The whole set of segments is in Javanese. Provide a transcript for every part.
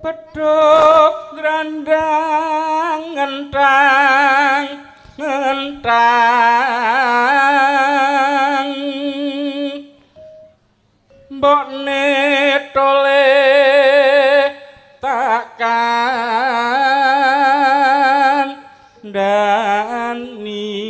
Pedhok grandang ngentang mbokne tole takkan dani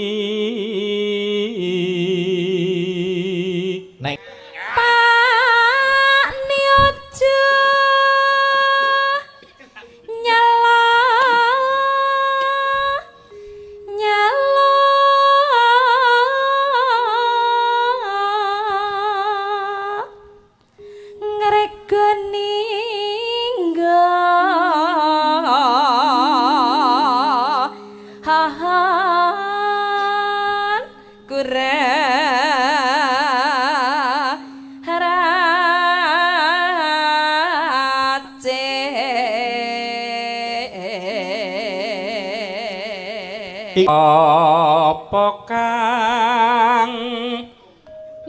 apa kang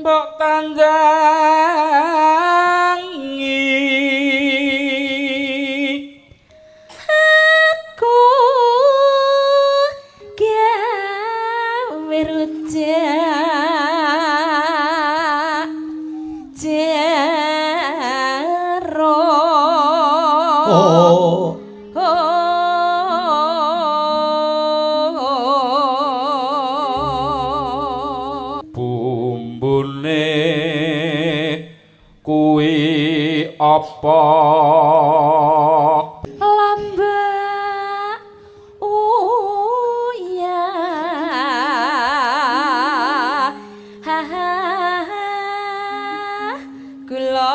mbok tanjangi aku gawe rujak jero apa lambak uya kula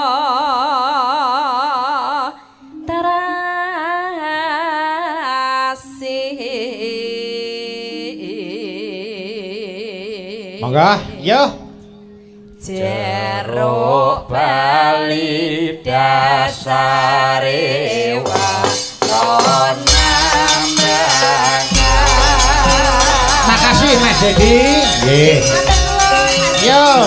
tarasi monggo yo jeruk bali dasare makasih Mas Dedi nggih yo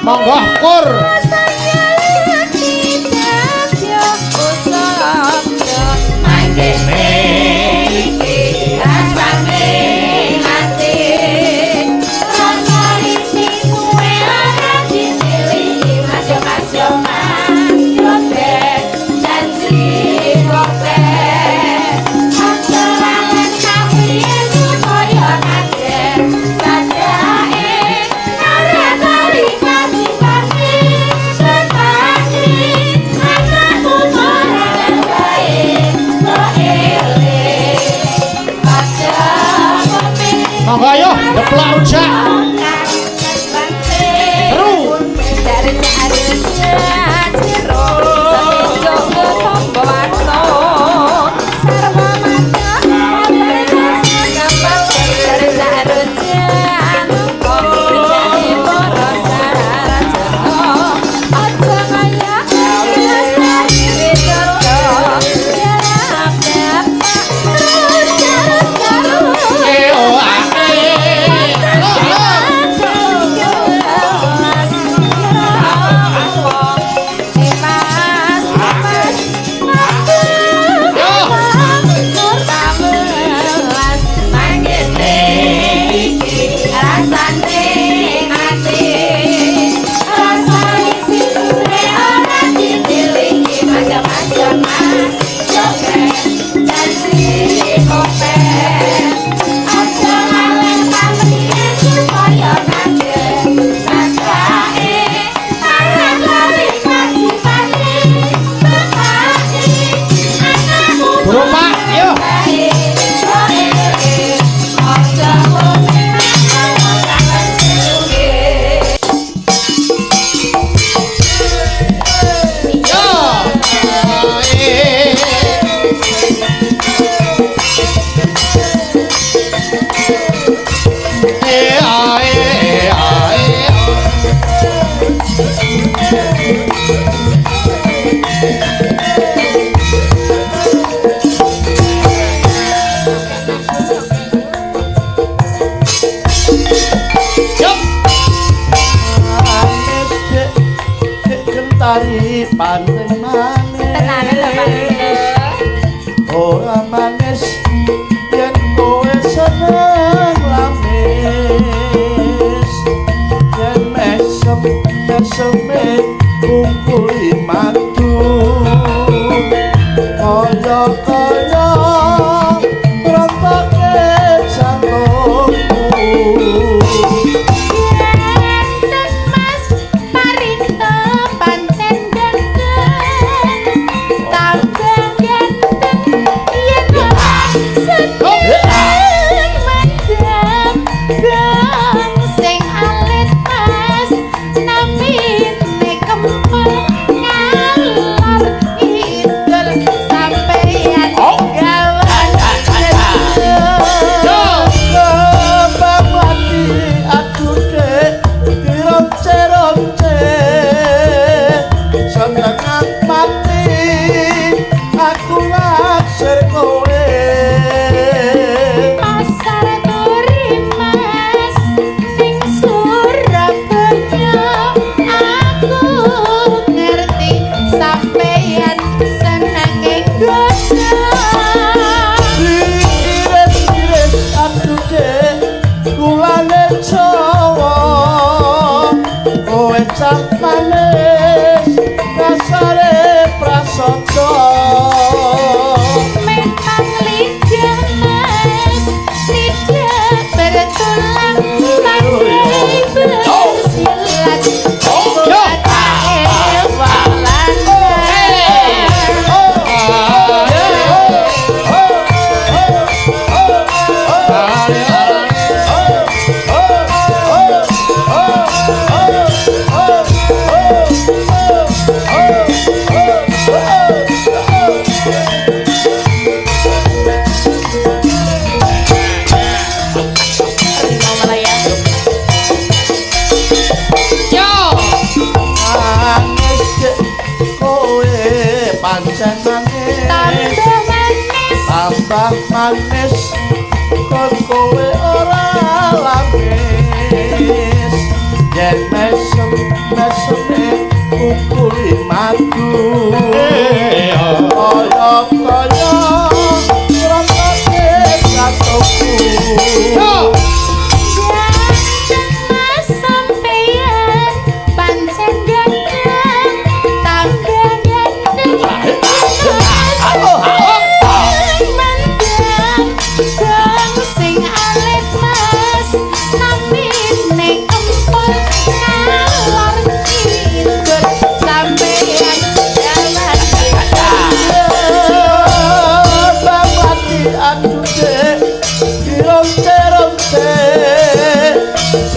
monggo kur monggo ayo deplak rujak Bro Pak, yo. Paling manis tenanan lho Pak. ora manis yen kowe seneng lamis yen mesem-meseme kumpuli madu kaya-kaya rontoke jantungku. Tambah manis kon kowe ora lamis yen mesem-meseme kumpuli madu kaya-kaya rontoke jantungku.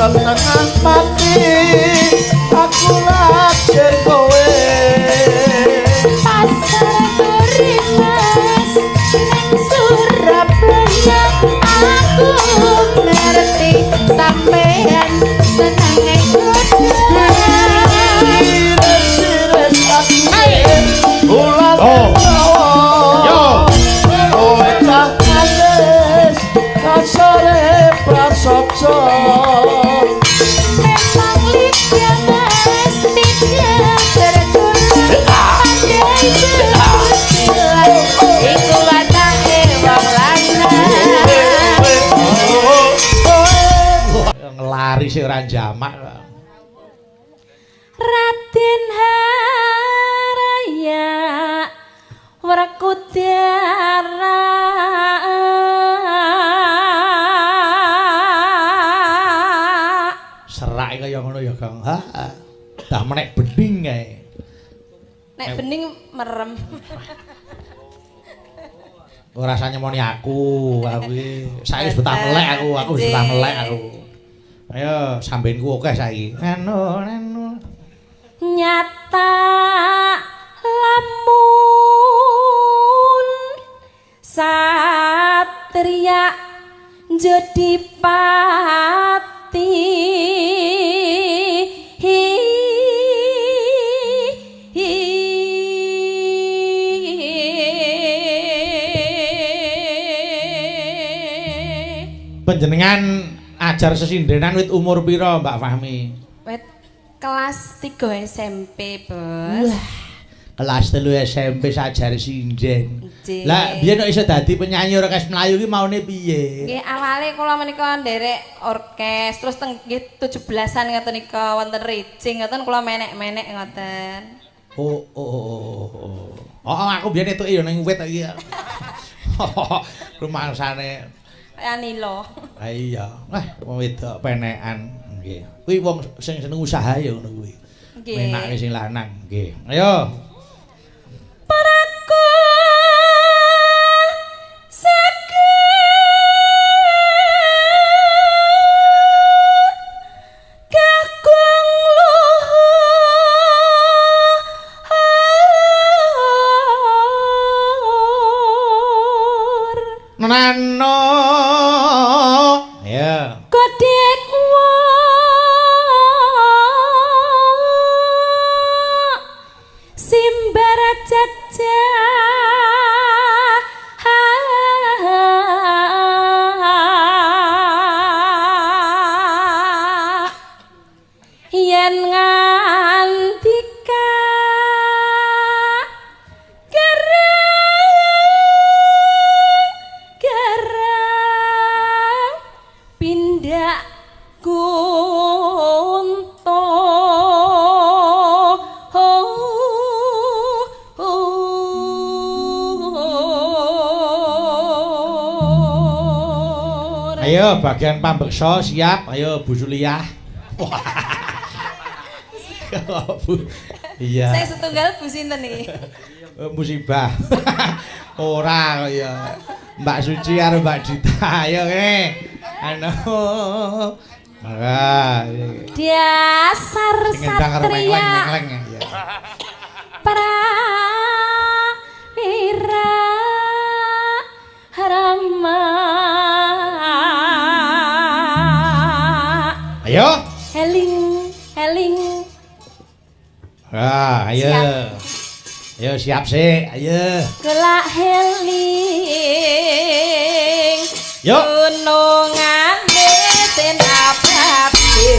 Senengan mati aku naksir kowe Pasar Turimas neng Surabaya aku ngerti sampean senenge Sires aku ulang Jawa kowe cah manis kasare prasaja. Lari sih ora jamak. Raden Haraya Werkudara Serak kaya ngono ya, Kang. Ha. Dah menek bening kae. nek bening merem. Ora rasane nyemoni aku iki. Saiki wis betah melek aku wis betah melek aku. Ayo sambenku akeh saiki. Anu. Nyata lamun satria Jodipati Panjenengan ajar sesindenan wit umur pira Mbak Fahmi? Wit kelas 3 SMP, Bos. Kelas 3 SMP sajare sinden. Nggih. Lah biyen kok iso dadi penyanyi orkes Melayu ki maune piye? Nggih, awale kula menika nderek orkes, terus teng nggih 17-an ngoten nika wonten Rijing ngoten kula menek-menek ngoten. Oh, aku biyen etuke ya ning wit iki. Rumangsane Anilo. Ha iya. Wong wedok penekan nggih. Kuwi wong sing seneng usaha ya ngono kuwi. Nggih. Menake sing lanang nggih. Ayo. Paraku Nano. Ya. Kodek Simbar Jogja yen ngantika gerang pindah kunto Ayo bagian pambeksa siap. Ayo Bu Suliah. Bu. Iya. Saya setunggal Bu sinten iki? Musibah. Ora ya. Mbak Suci karo Mbak Dita. Ayo anu. Dasar satria ya. Prawira Rama. Ayo. Heling. Ayo. Ayo siap sih. Ayo. Gelak heling. Yuk. Gunungane ten abadi.